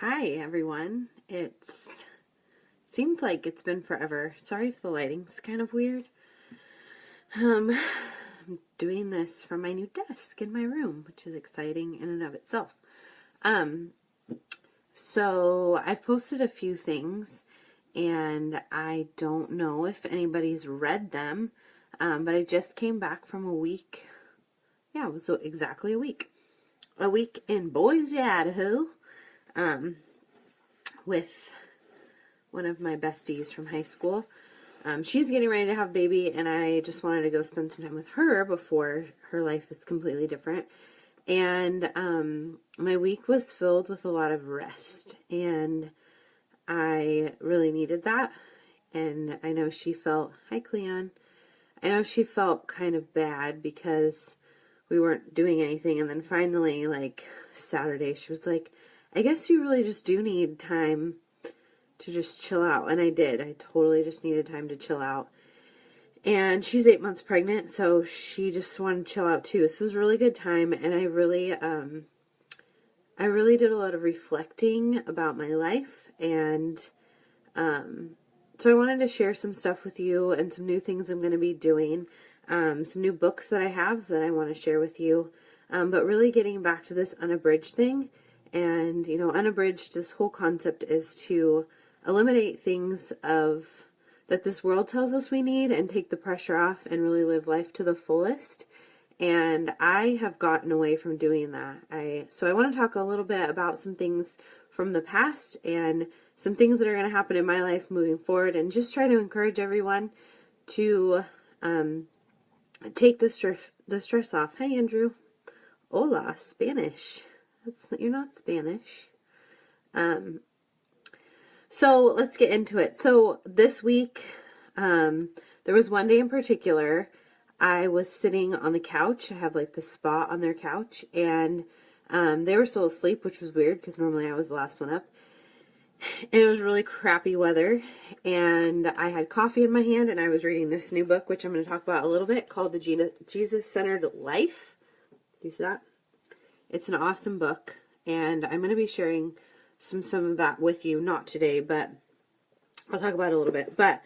Hi everyone. It seems like it's been forever. Sorry if the lighting's kind of weird. I'm doing this from my new desk in my room, which is exciting in and of itself. Um, so I've posted a few things and I don't know if anybody's read them. But I just came back from a week. Yeah, it was exactly a week. A week in Boise, Idaho. With one of my besties from high school. She's getting ready to have a baby, and I just wanted to go spend some time with her before her life is completely different. And my week was filled with a lot of rest, and I really needed that. And I know she felt, hi Cleon, I know she felt kind of bad because we weren't doing anything. And then finally, like Saturday, she was like, I guess you really just do need time to just chill out. And I did. I totally just needed time to chill out. And she's 8 months pregnant, so she just wanted to chill out too. So it was a really good time, and I really did a lot of reflecting about my life, and so I wanted to share some stuff with you and some new things I'm going to be doing, some new books that I have that I want to share with you, but really getting back to this unabridged thing. And unabridged, this whole concept is to eliminate things that this world tells us we need and take the pressure off and really live life to the fullest. And I have gotten away from doing that. So I want to talk a little bit about some things from the past and some things that are going to happen in my life moving forward, and just try to encourage everyone to take the stress off. Hey Andrew. Hola, Spanish. You're not Spanish. So let's get into it. So this week, there was one day in particular, I was sitting on the couch. I have like the spot on their couch, and they were still asleep, which was weird because normally I was the last one up. And it was really crappy weather, and I had coffee in my hand, and I was reading this new book, which I'm going to talk about a little bit, called The Jesus-Centered Life. Do you see that? It's an awesome book, and I'm going to be sharing some of that with you, not today, but I'll talk about it a little bit. But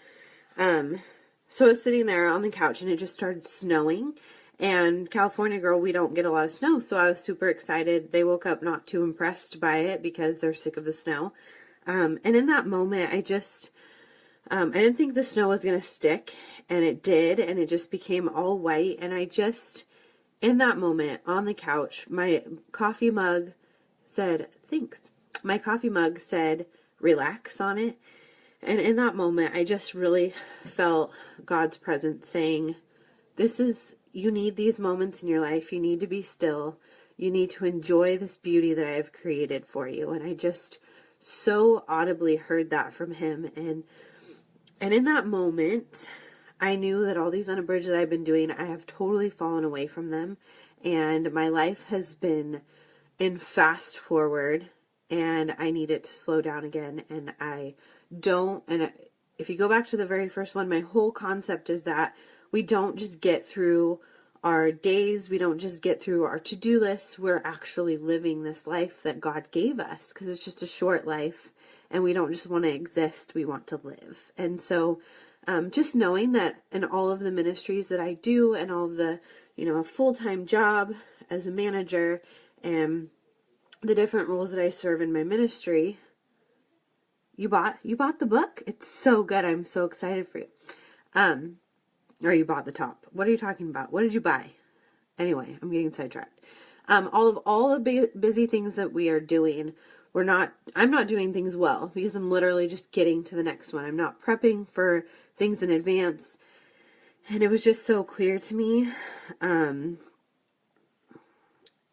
so I was sitting there on the couch, and it just started snowing. And California girl, we don't get a lot of snow, so I was super excited. They woke up not too impressed by it because they're sick of the snow. And in that moment, I didn't think the snow was going to stick, and it did, and it just became all white. And in that moment on the couch, my coffee mug said, thanks. My coffee mug said, relax on it. And in that moment, I just really felt God's presence saying, you need these moments in your life. You need to be still. You need to enjoy this beauty that I have created for you. And I just so audibly heard that from him. And in that moment, I knew that all these unabridged that I've been doing, I have totally fallen away from them. And my life has been in fast forward, and I need it to slow down again. And if you go back to the very first one, my whole concept is that we don't just get through our days, we don't just get through our to-do lists, we're actually living this life that God gave us, because it's just a short life, and we don't just want to exist, we want to live. And so just knowing that in all of the ministries that I do, and all of the, a full-time job as a manager, and the different roles that I serve in my ministry. You bought the book? It's so good. I'm so excited for you. Or you bought the top. What are you talking about? What did you buy? Anyway, I'm getting sidetracked. All the busy things that we are doing, I'm not doing things well because I'm literally just getting to the next one. I'm not prepping for things in advance. And it was just so clear to me.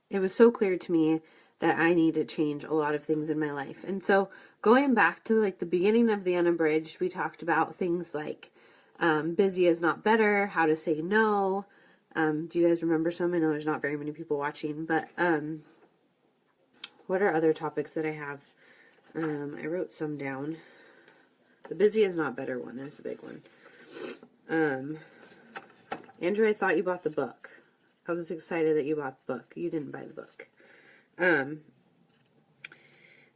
It was so clear to me that I need to change a lot of things in my life. And so going back to like the beginning of the Unabridged, we talked about things like busy is not better, how to say no. Do you guys remember some? I know there's not very many people watching, but what are other topics that I have? I wrote some down. The busy is not better one is a big one. Andrew, I thought you bought the book. I was excited that you bought the book. You didn't buy the book.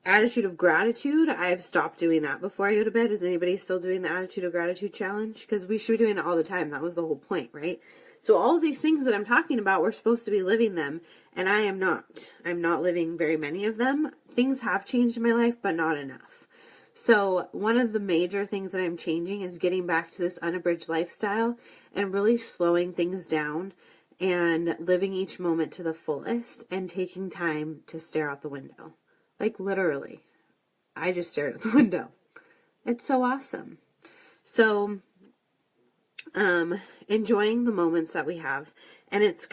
attitude of gratitude, I've stopped doing that before I go to bed. Is anybody still doing the attitude of gratitude challenge? Because we should be doing it all the time. That was the whole point, right? So all of these things that I'm talking about, we're supposed to be living them, and I am not. I'm not living very many of them. Things have changed in my life, but not enough. So one of the major things that I'm changing is getting back to this unabridged lifestyle and really slowing things down and living each moment to the fullest and taking time to stare out the window. Like literally, I just stared at the window. It's so awesome. So, enjoying the moments that we have. And it's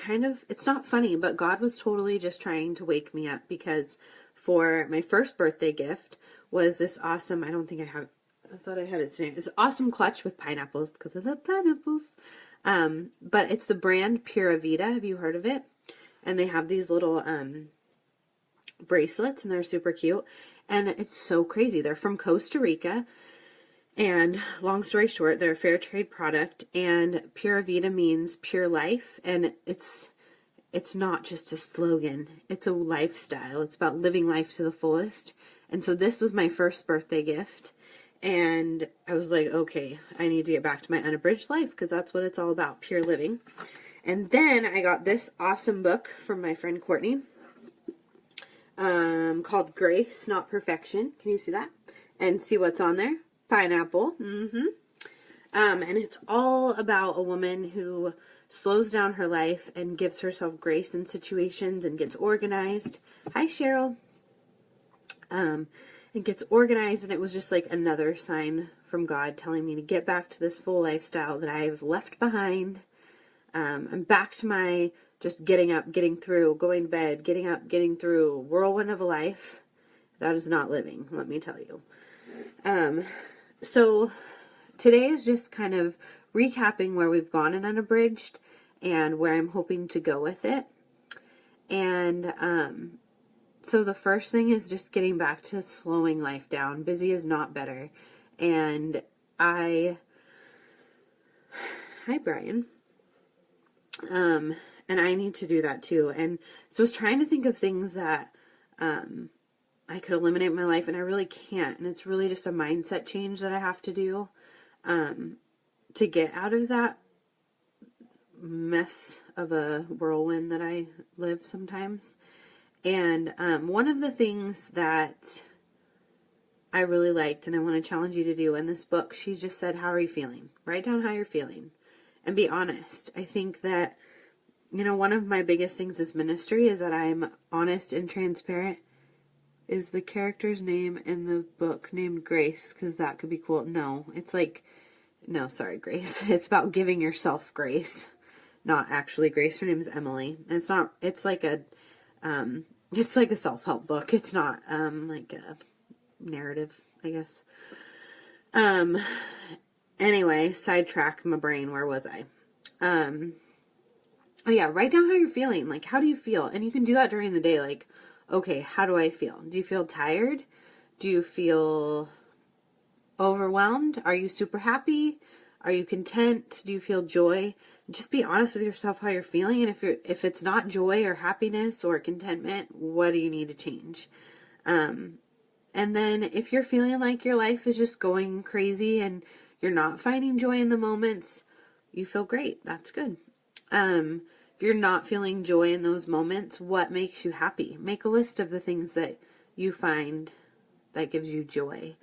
not funny, but God was totally just trying to wake me up, because for my first birthday gift was this awesome, I thought I had its name. It's awesome clutch with pineapples, because I love pineapples. But it's the brand Pura Vida. Have you heard of it? And they have these little, bracelets, and they're super cute, and it's so crazy. They're from Costa Rica, and long story short, they're a fair trade product, and Pura Vida means pure life, and it's not just a slogan, it's a lifestyle. It's about living life to the fullest. And so this was my first birthday gift, and I was like, okay, I need to get back to my unabridged life, because that's what it's all about, pure living. And then I got this awesome book from my friend Courtney, called Grace, Not Perfection. Can you see that? And see what's on there? Pineapple. And it's all about a woman who slows down her life and gives herself grace in situations and gets organized. Hi, Cheryl. And gets organized, and it was just like another sign from God telling me to get back to this full lifestyle that I've left behind. I'm back to my just getting up, getting through, going to bed, getting up, getting through, whirlwind of a life. That is not living, let me tell you. So today is just kind of recapping where we've gone in Unabridged and where I'm hoping to go with it. And so the first thing is just getting back to slowing life down. Busy is not better. And hi, Brian. And I need to do that too. And so I was trying to think of things that I could eliminate in my life, and I really can't. And it's really just a mindset change that I have to do to get out of that mess of a whirlwind that I live sometimes. And one of the things that I really liked, and I want to challenge you to do in this book, she just said, how are you feeling? Write down how you're feeling and be honest. I think that, one of my biggest things as ministry is that I'm honest and transparent. Is the character's name in the book named Grace? Because that could be cool. No, sorry, Grace. It's about giving yourself grace, not actually Grace. Her name is Emily. And it's like a self-help book. It's not, like a narrative, I guess. Anyway, sidetrack my brain. Where was I? Oh yeah, write down how you're feeling. Like, how do you feel? And you can do that during the day. Like, okay, how do I feel? Do you feel tired? Do you feel overwhelmed? Are you super happy? Are you content? Do you feel joy? Just be honest with yourself how you're feeling. And if it's not joy or happiness or contentment, what do you need to change? And then if you're feeling like your life is just going crazy and you're not finding joy in the moments, you feel great. That's good. If you're not feeling joy in those moments, what makes you happy? Make a list of the things that you find that gives you joy.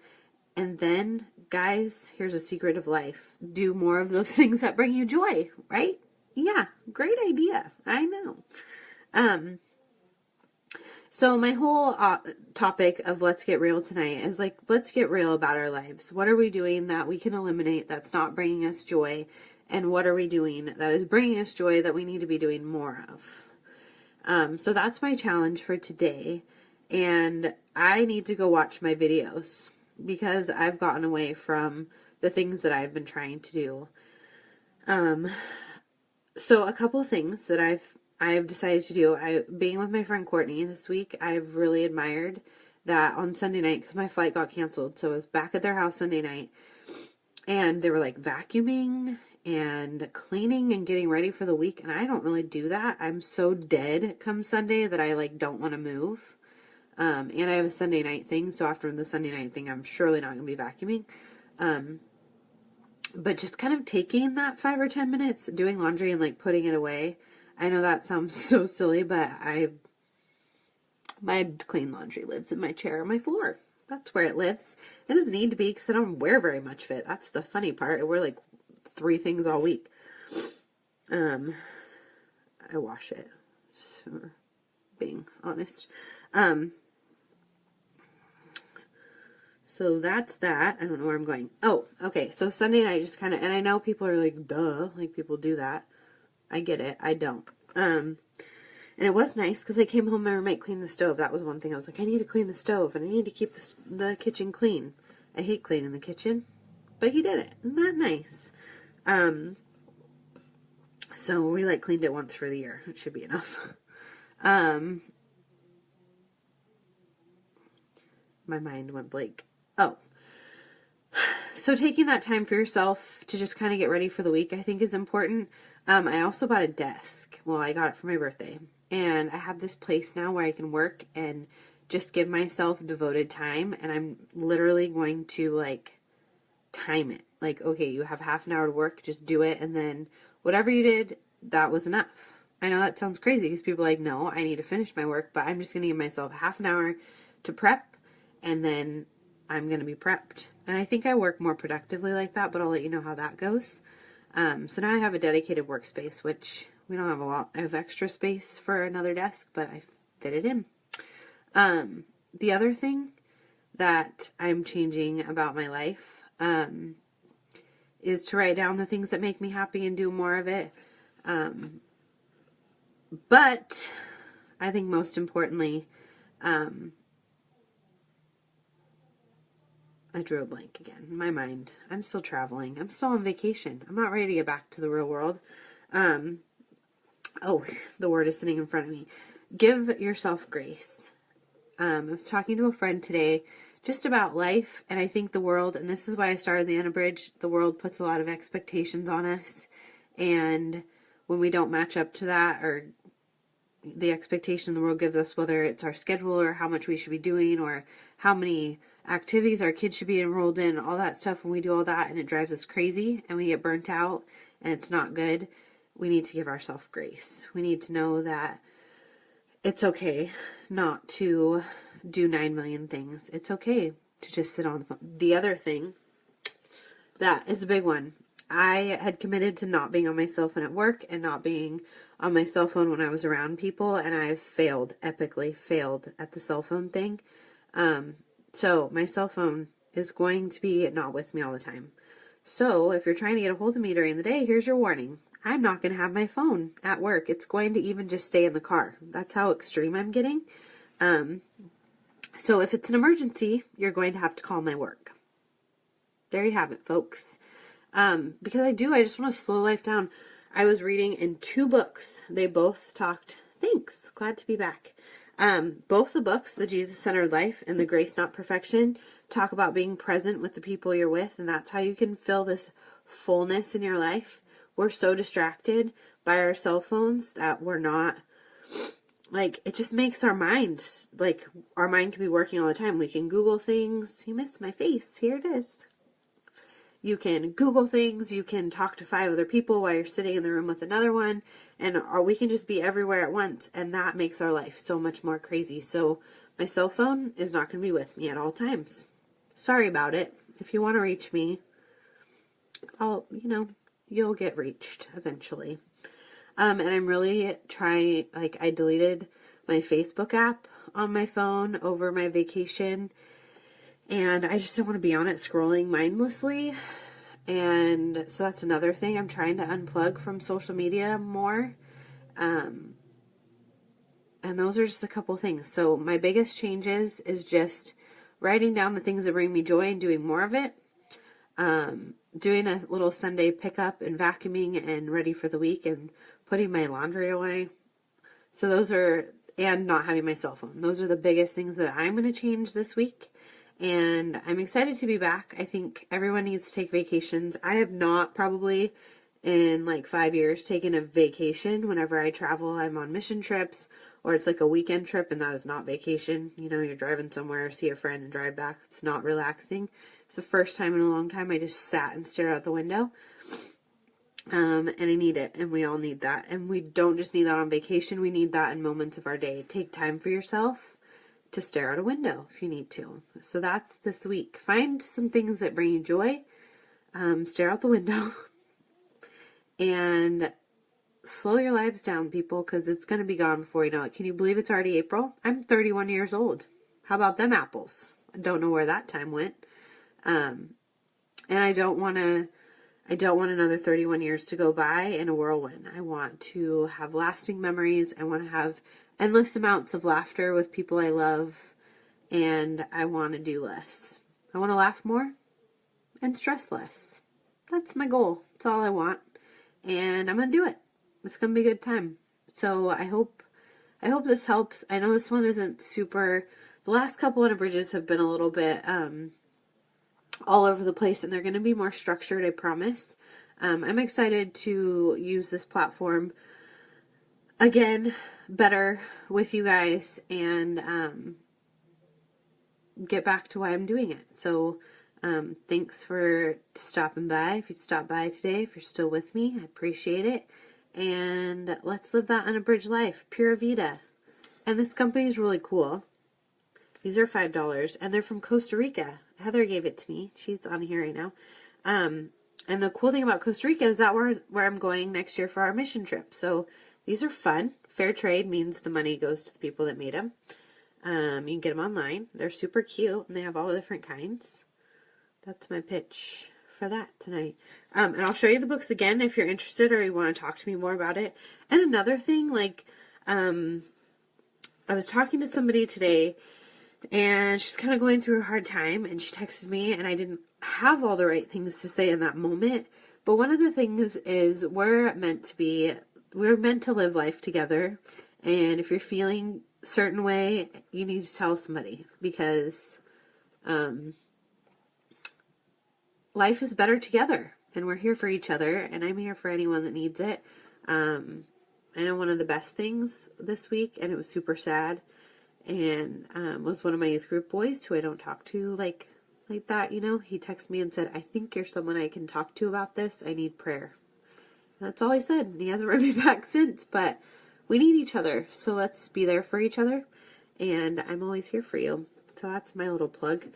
And then, guys, here's a secret of life. Do more of those things that bring you joy, right? Yeah, great idea. I know. So my whole topic of Let's Get Real tonight is like, let's get real about our lives. What are we doing that we can eliminate that's not bringing us joy? And what are we doing that is bringing us joy that we need to be doing more of? So that's my challenge for today. And I need to go watch my videos because I've gotten away from the things that I've been trying to do. So a couple things that I've decided to do. Being with my friend Courtney this week, I've really admired that on Sunday night, because my flight got canceled. So I was back at their house Sunday night, and they were like vacuuming and cleaning and getting ready for the week. And I don't really do that. I'm so dead come Sunday that I like don't want to move. And I have a Sunday night thing, so after the Sunday night thing, I'm surely not going to be vacuuming. But just kind of taking that 5 or 10 minutes, doing laundry and like putting it away. I know that sounds so silly, but my clean laundry lives in my chair on my floor. That's where it lives. It doesn't need to be because I don't wear very much of it. That's the funny part. I wear like 3 things all week. I wash it. Just for being honest. So that's that. I don't know where I'm going. Oh, okay. So Sunday night just kind of, and I know people are like, duh, like people do that. I get it. I don't. And it was nice because I came home, my roommate cleaned the stove. That was one thing. I was like, I need to clean the stove and I need to keep the kitchen clean. I hate cleaning the kitchen, but he did it. Isn't that nice? So we like cleaned it once for the year. It should be enough. My mind went blank. Oh, so taking that time for yourself to just kind of get ready for the week, I think is important. I also bought a desk. Well, I got it for my birthday. And I have this place now where I can work and just give myself devoted time. And I'm literally going to like time it. Like, okay, you have half an hour to work, just do it. And then whatever you did, that was enough. I know that sounds crazy because people are like, no, I need to finish my work. But I'm just going to give myself half an hour to prep. And then I'm going to be prepped. And I think I work more productively like that, but I'll let you know how that goes. So now I have a dedicated workspace, which we don't have a lot of extra space for another desk, but I fit it in. The other thing that I'm changing about my life is to write down the things that make me happy and do more of it. But I think most importantly, I drew a blank again. In my mind. I'm still traveling. I'm still on vacation. I'm not ready to get back to the real world. Oh, the word is sitting in front of me. Give yourself grace. I was talking to a friend today just about life, and I think the world, and this is why I started the Unabridged, the world puts a lot of expectations on us, and when we don't match up to that, or the expectation the world gives us, whether it's our schedule or how much we should be doing or how many activities our kids should be enrolled in, all that stuff, when we do all that and it drives us crazy and we get burnt out and it's not good, we need to give ourselves grace. We need to know that it's okay not to do 9 million things. It's okay to just sit on the phone. The other thing that is a big one. I had committed to not being on my cell phone at work and not being on my cell phone when I was around people, and I failed, epically failed at the cell phone thing. So my cell phone is going to be not with me all the time. So if you're trying to get a hold of me during the day, here's your warning. I'm not going to have my phone at work. It's going to even just stay in the car. That's how extreme I'm getting. So if it's an emergency, you're going to have to call my work. There you have it, folks. Because I just want to slow life down. I was reading in 2 books. They both talked, thanks, glad to be back. Both the books, The Jesus-Centered Life and The Grace Not Perfection, talk about being present with the people you're with, and that's how you can fill this fullness in your life. We're so distracted by our cell phones that we're not, like, it just makes our mind, like, our mind can be working all the time. We can Google things. You missed my face. Here it is. You can Google things, you can talk to 5 other people while you're sitting in the room with another one, or we can just be everywhere at once, and that makes our life so much more crazy. So my cell phone is not going to be with me at all times. Sorry about it. If you want to reach me, you'll get reached eventually. And I'm really trying, like, I deleted my Facebook app on my phone over my vacation. And I just don't want to be on it scrolling mindlessly. And so that's another thing. I'm trying to unplug from social media more. And those are just a couple things. So my biggest changes is just writing down the things that bring me joy and doing more of it. Doing a little Sunday pickup and vacuuming and ready for the week and putting my laundry away. So those are, and not having my cell phone. Those are the biggest things that I'm going to change this week. And I'm excited to be back. I think everyone needs to take vacations. I have not probably in like 5 years taken a vacation. Whenever I travel, I'm on mission trips, or it's like a weekend trip, and that is not vacation. You know, you're driving somewhere, see a friend, and drive back. It's not relaxing. It's the first time in a long time I just sat and stared out the window. And I need it, and we all need that. And we don't just need that on vacation, we need that in moments of our day. Take time for yourself to stare out a window if you need to. So that's this week. Find some things that bring you joy. Stare out the window. And slow your lives down, people, because it's going to be gone before you know it. Can you believe it's already April? I'm 31 years old. How about them apples? I don't know where that time went. And I don't want another 31 years to go by in a whirlwind. I want to have lasting memories. I want to have endless amounts of laughter with people I love. And I want to do less. I want to laugh more and stress less. That's my goal. That's all I want. And I'm going to do it. It's going to be a good time. So I hope this helps. I know this one isn't super, the last couple of bridges have been a little bit all over the place, and they're going to be more structured, I promise. I'm excited to use this platform again better with you guys and get back to why I'm doing it. So thanks for stopping by. If you'd stop by today, if you're still with me, I appreciate it. And let's live that unabridged life. Pura Vida. And this company is really cool. These are $5, and they're from Costa Rica. Heather gave it to me. She's on here right now. And the cool thing about Costa Rica is that where I'm going next year for our mission trip. So these are fun. Fair trade means the money goes to the people that made them. You can get them online. They're super cute, and they have all different kinds. That's my pitch for that tonight. And I'll show you the books again if you're interested or you want to talk to me more about it. And another thing, like, I was talking to somebody today, and she's kind of going through a hard time, and she texted me, and I didn't have all the right things to say in that moment. But one of the things is we're meant to live life together. And if you're feeling a certain way, you need to tell somebody, because life is better together, and we're here for each other, and I'm here for anyone that needs it. I know one of the best things this week, and it was super sad, and was one of my youth group boys who I don't talk to like that, you know. He texted me and said, I think you're someone I can talk to about this. I need prayer. And that's all he said, and he hasn't written me back since, but we need each other, so let's be there for each other, and I'm always here for you. So that's my little plug.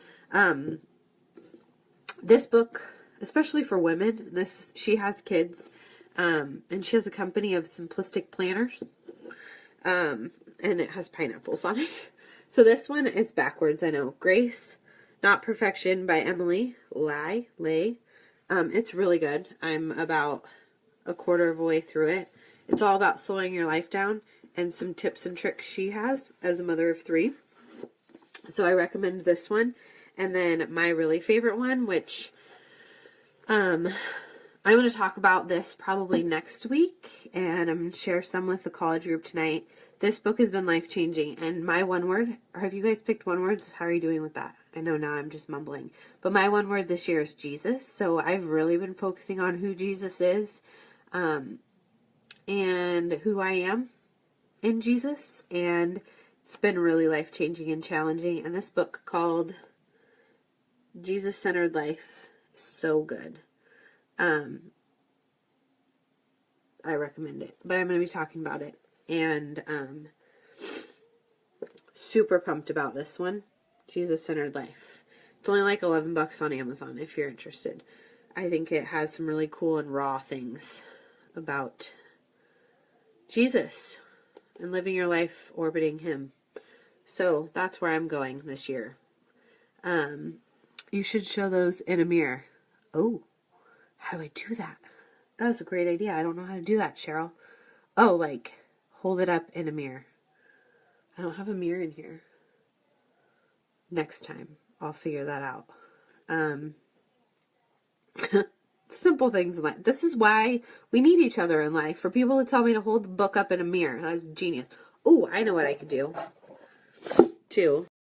This book, especially for women, she has kids, and she has a company of simplistic planners, and it has pineapples on it. So this one is backwards, I know. Grace, Not Perfection by Emily Lay. It's really good. I'm about a quarter of a way through it. It's all about slowing your life down and some tips and tricks she has as a mother of 3. So I recommend this one. And then my really favorite one, which I'm going to talk about this probably next week, and I'm going to share some with the college group tonight. This book has been life-changing, and my one word, have you guys picked one words? How are you doing with that? I know now I'm just mumbling. But my one word this year is Jesus, so I've really been focusing on who Jesus is, and who I am in Jesus, and it's been really life-changing and challenging. And this book called Jesus-Centered Life is so good. I recommend it, but I'm going to be talking about it, and super pumped about this one, Jesus-Centered Life. It's only like $11 on Amazon if you're interested. I think it has some really cool and raw things about Jesus and living your life orbiting him. So that's where I'm going this year. You should show those in a mirror. Oh, how do I do that? That was a great idea. I don't know how to do that, Cheryl. Oh, like, hold it up in a mirror. I don't have a mirror in here. Next time, I'll figure that out. Simple things in life. This is why we need each other in life. For people to tell me to hold the book up in a mirror. That's genius. Oh, I know what I could do, too.